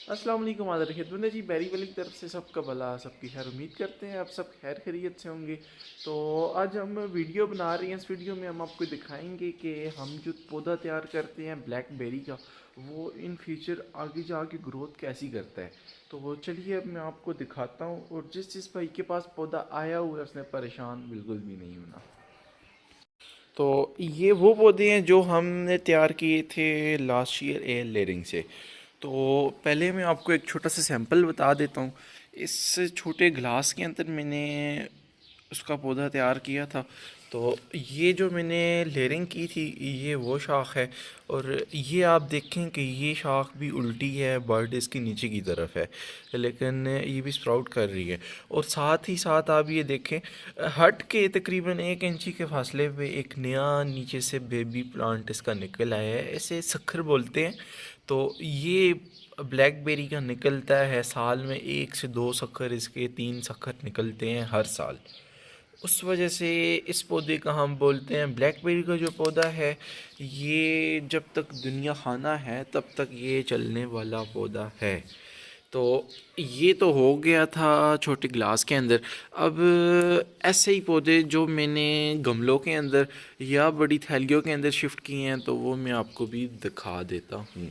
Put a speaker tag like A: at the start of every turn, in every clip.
A: अस्सलाम वालेकुम आदर खिदमत जी बैरी वाली की तरफ से सबका भला सबकी खैर उम्मीद करते हैं आप सब खैर खैरियत से होंगे। तो आज हम वीडियो बना रहे हैं। इस वीडियो में हम आपको दिखाएंगे कि हम जो पौधा तैयार करते हैं ब्लैकबेरी का वो इन फ्यूचर आगे जाके ग्रोथ कैसी करता है। तो वो चलिए अब मैं आपको दिखाता हूँ। और जिस भाई के पास पौधा आया हुआ है उसने परेशान बिल्कुल भी नहीं होना। तो ये वो पौधे हैं जो हमने तैयार किए थे लास्ट ईयर एयर लेयरिंग से। तो पहले मैं आपको एक छोटा सा सैंपल बता देता हूँ। इस छोटे ग्लास के अंदर मैंने उसका पौधा तैयार किया था। तो ये जो मैंने लेयरिंग की थी ये वो शाख है। और ये आप देखें कि ये शाख भी उल्टी है, बर्ड इसके नीचे की तरफ है, लेकिन ये भी स्प्राउट कर रही है। और साथ ही साथ आप ये देखें, हट के तकरीबन 1 इंची के फासले पे एक नया नीचे से बेबी प्लांट इसका निकल आया है। इसे सखर बोलते हैं। तो ये ब्लैकबेरी का निकलता है साल में 1 से 2 सखर, इसके 3 सखर निकलते हैं हर साल। उस वजह से इस पौधे का हम बोलते हैं ब्लैकबेरी का जो पौधा है ये जब तक दुनिया खाना है तब तक ये चलने वाला पौधा है। तो ये तो हो गया था छोटे ग्लास के अंदर। अब ऐसे ही पौधे जो मैंने गमलों के अंदर या बड़ी थैलियों के अंदर शिफ्ट किए हैं तो वो मैं आपको भी दिखा देता हूँ।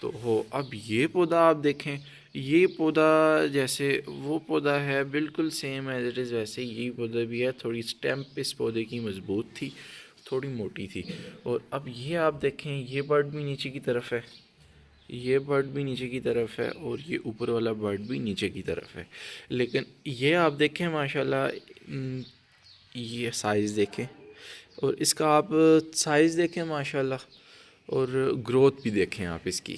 A: तो हो अब ये पौधा आप देखें, ये पौधा जैसे वो पौधा है बिल्कुल सेम एज इट इज़ वैसे यही पौधा भी है। थोड़ी स्टेम्प इस पौधे की मज़बूत थी, थोड़ी मोटी थी। और अब ये आप देखें, ये बर्ड भी नीचे की तरफ है, ये बर्ड भी नीचे की तरफ है और ये ऊपर वाला बर्ड भी नीचे की तरफ है। लेकिन ये आप देखें माशाल्लाह, ये साइज़ देखें और इसका आप साइज़ देखें माशाल्लाह, और ग्रोथ भी देखें आप इसकी।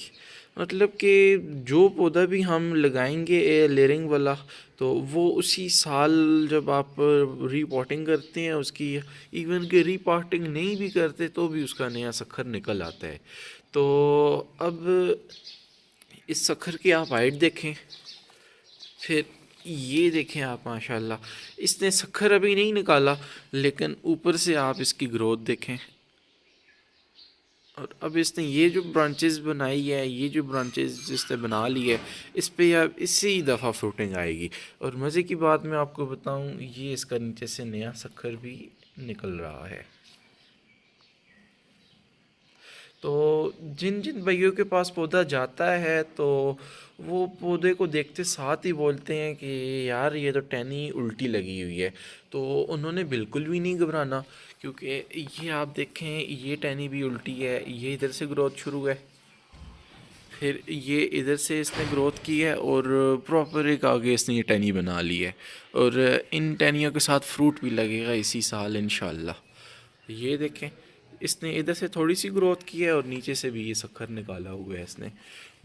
A: मतलब कि जो पौधा भी हम लगाएंगे लेयरिंग वाला तो वो उसी साल जब आप रीपॉटिंग करते हैं उसकी, इवन कि रीपॉटिंग नहीं भी करते तो भी उसका नया सखर निकल आता है। तो अब इस सखर की आप हाइट देखें, फिर ये देखें आप माशाल्लाह, इसने सखर अभी नहीं निकाला लेकिन ऊपर से आप इसकी ग्रोथ देखें। और अब इसने ये जो ब्रांचेस बनाई है, ये जो ब्रांचेस जिसने बना ली है, इस पे अब इसी दफ़ा फ्रूटिंग आएगी। और मज़े की बात मैं आपको बताऊं, ये इसका नीचे से नया सखर भी निकल रहा है। तो जिन जिन भाइयों के पास पौधा जाता है तो वो पौधे को देखते साथ ही बोलते हैं कि यार ये तो टहनी उल्टी लगी हुई है। तो उन्होंने बिल्कुल भी नहीं घबराना, क्योंकि ये आप देखें ये टहनी भी उल्टी है, ये इधर से ग्रोथ शुरू है, फिर ये इधर से इसने ग्रोथ की है और प्रॉपर एक आगे इसने ये टहनी बना ली है। और इन टहनियों के साथ फ्रूट भी लगेगा इसी साल इंशाल्लाह। ये देखें, इसने इधर से थोड़ी सी ग्रोथ की है और नीचे से भी ये सखर निकाला हुआ है इसने।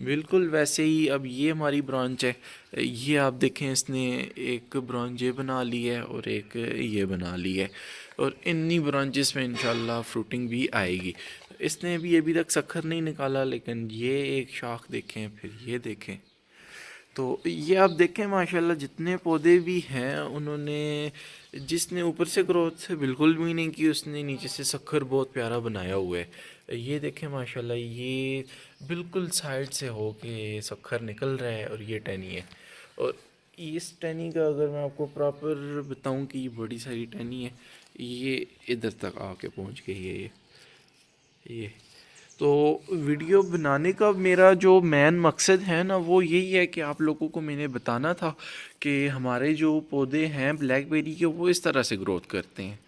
A: बिल्कुल वैसे ही अब ये हमारी ब्रांच है, ये आप देखें इसने एक ब्रांच ये बना ली है और एक ये बना ली है। और इन्हीं ब्रांचेस में इंशाल्लाह फ्रूटिंग भी आएगी। इसने भी अभी तक सखर नहीं निकाला, लेकिन ये एक शाख देखें, फिर ये देखें। तो ये आप देखें माशाल्लाह जितने पौधे भी हैं उन्होंने, जिसने ऊपर से ग्रोथ बिल्कुल भी नहीं की उसने नीचे से सखर बहुत प्यारा बनाया हुआ है। ये देखें माशाल्लाह, ये बिल्कुल साइड से हो के सखर निकल रहा है और ये टहनी है। और इस टहनी का अगर मैं आपको प्रॉपर बताऊं कि ये बड़ी सारी टहनी है, ये इधर तक आके पहुंच गई है ये। तो वीडियो बनाने का मेरा जो मेन मकसद है ना वो यही है कि आप लोगों को मैंने बताना था कि हमारे जो पौधे हैं ब्लैकबेरी के वो इस तरह से ग्रोथ करते हैं।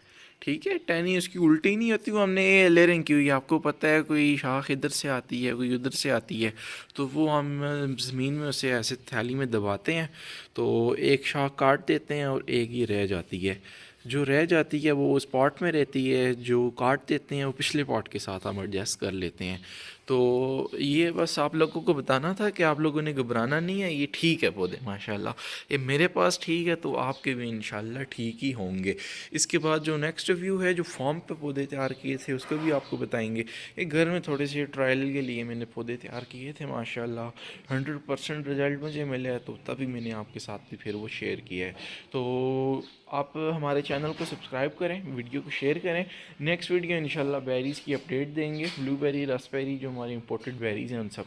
A: ठीक है, टहनी उसकी उल्टी नहीं होती, वो हमने ये लेयरिंग की हुई है। आपको पता है कोई शाख इधर से आती है, कोई उधर से आती है, तो वो हम ज़मीन में उसे ऐसे थैली में दबाते हैं तो एक शाख काट देते हैं और एक ही रह जाती है। जो रह जाती है वो उस पॉट में रहती है, जो काट देते हैं वो पिछले पॉट के साथ हम एडजस्ट कर लेते हैं। तो ये बस आप लोगों को बताना था कि आप लोगों ने घबराना नहीं है, ये ठीक है पौधे माशाल्लाह। ये मेरे पास ठीक है तो आपके भी इंशाल्लाह ठीक ही होंगे। इसके बाद जो नेक्स्ट रिव्यू है, जो फॉर्म पे पौधे तैयार किए थे उसको भी आपको बताएंगे। एक घर में थोड़े से ट्रायल के लिए मैंने पौधे तैयार किए थे, माशाल्लाह 100% रिज़ल्ट मुझे मिले हैं, तो तभी मैंने आपके साथ भी फिर वो शेयर किया है। तो आप हमारे चैनल को सब्सक्राइब करें, वीडियो को शेयर करें। नेक्स्ट वीडियो इंशाल्लाह बेरीज़ की अपडेट देंगे, ब्लूबेरी, रास्पबेरी जो हमारी इंपोर्टेड बेरीज़ हैं उन सब